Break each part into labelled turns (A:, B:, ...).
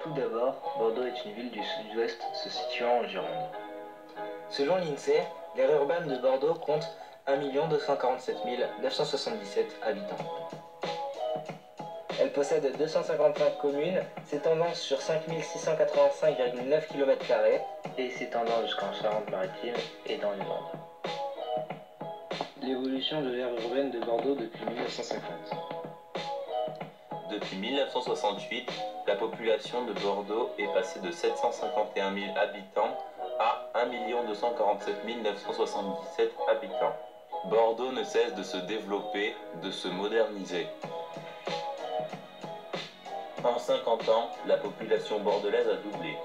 A: Tout d'abord, Bordeaux est une ville du sud-ouest se situant en Gironde. Selon l'INSEE, l'aire urbaine de Bordeaux compte 1 247 977 habitants. Elle possède 255 communes s'étendant sur 5 685,9 km² et s'étendant jusqu'en Charente-Maritime et dans les Landes. L'évolution de l'aire urbaine de Bordeaux depuis 1950.
B: Depuis 1968, la population de Bordeaux est passée de 751 000 habitants à 1 247 977 habitants. Bordeaux ne cesse de se développer, de se moderniser. En 50 ans, la population bordelaise a doublé.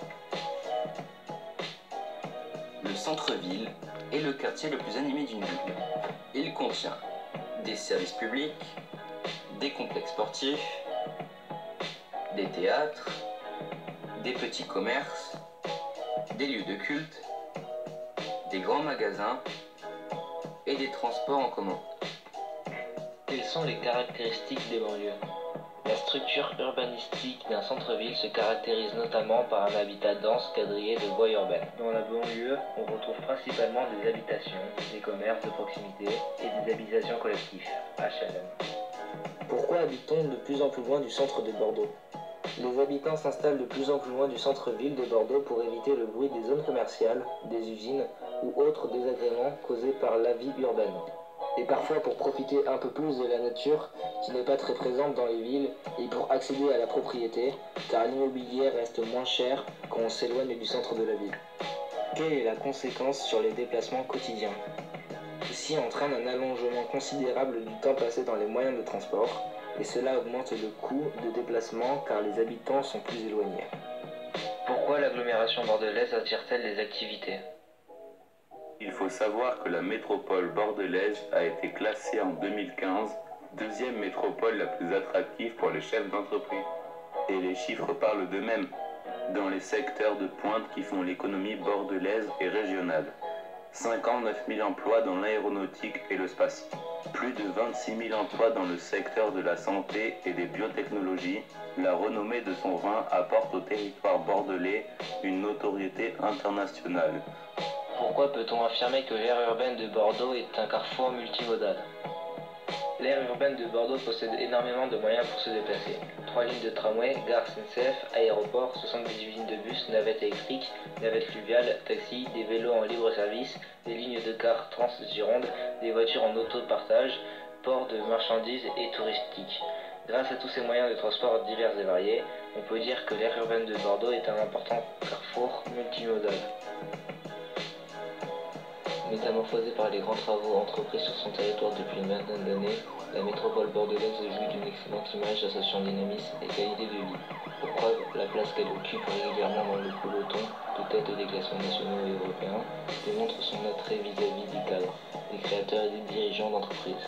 C: Le centre-ville est le quartier le plus animé d'une ville. Il contient des services publics, des complexes sportifs, des théâtres, des petits commerces, des lieux de culte, des grands magasins et des transports en commun.
A: Quelles sont les caractéristiques des banlieues? La structure urbanistique d'un centre-ville se caractérise notamment par un habitat dense quadrillé de voies urbaines. Dans la banlieue, on retrouve principalement des habitations, des commerces de proximité et des habitations collectives, HLM. Pourquoi habite-t-on de plus en plus loin du centre de Bordeaux? Les habitants s'installent de plus en plus loin du centre-ville de Bordeaux pour éviter le bruit des zones commerciales, des usines ou autres désagréments causés par la vie urbaine. Et parfois pour profiter un peu plus de la nature qui n'est pas très présente dans les villes et pour accéder à la propriété, car l'immobilier reste moins cher quand on s'éloigne du centre de la ville. Quelle est la conséquence sur les déplacements quotidiens? Ceci entraîne un allongement considérable du temps passé dans les moyens de transport, et cela augmente le coût de déplacement car les habitants sont plus éloignés. Pourquoi l'agglomération bordelaise attire-t-elle les activités?
B: Il faut savoir que la métropole bordelaise a été classée en 2015 deuxième métropole la plus attractive pour les chefs d'entreprise. Et les chiffres parlent d'eux-mêmes dans les secteurs de pointe qui font l'économie bordelaise et régionale. 59 000 emplois dans l'aéronautique et le spatial. Plus de 26 000 emplois dans le secteur de la santé et des biotechnologies. La renommée de son vin apporte au territoire bordelais une notoriété internationale.
A: Pourquoi peut-on affirmer que l'aire urbaine de Bordeaux est un carrefour multimodal? L'aire urbaine de Bordeaux possède énormément de moyens pour se déplacer. 3 lignes de tramway, gare SNCF, aéroport, 78 lignes de bus, navettes électriques, navettes fluviales, taxis, des vélos en libre service, des lignes de car Trans-Gironde, des voitures en auto-partage, ports de marchandises et touristiques. Grâce à tous ces moyens de transport divers et variés, on peut dire que l'aire urbaine de Bordeaux est un important carrefour multimodal. Métamorphosée par les grands travaux entrepris sur son territoire depuis une vingtaine d'années, la métropole bordelaise jouit d'une excellente image associant dynamisme et qualité de vie. Pourquoi la place qu'elle occupe régulièrement dans le peloton de tête des classements nationaux et européens démontre son attrait vis-à-vis des cadres, des créateurs et des dirigeants d'entreprises.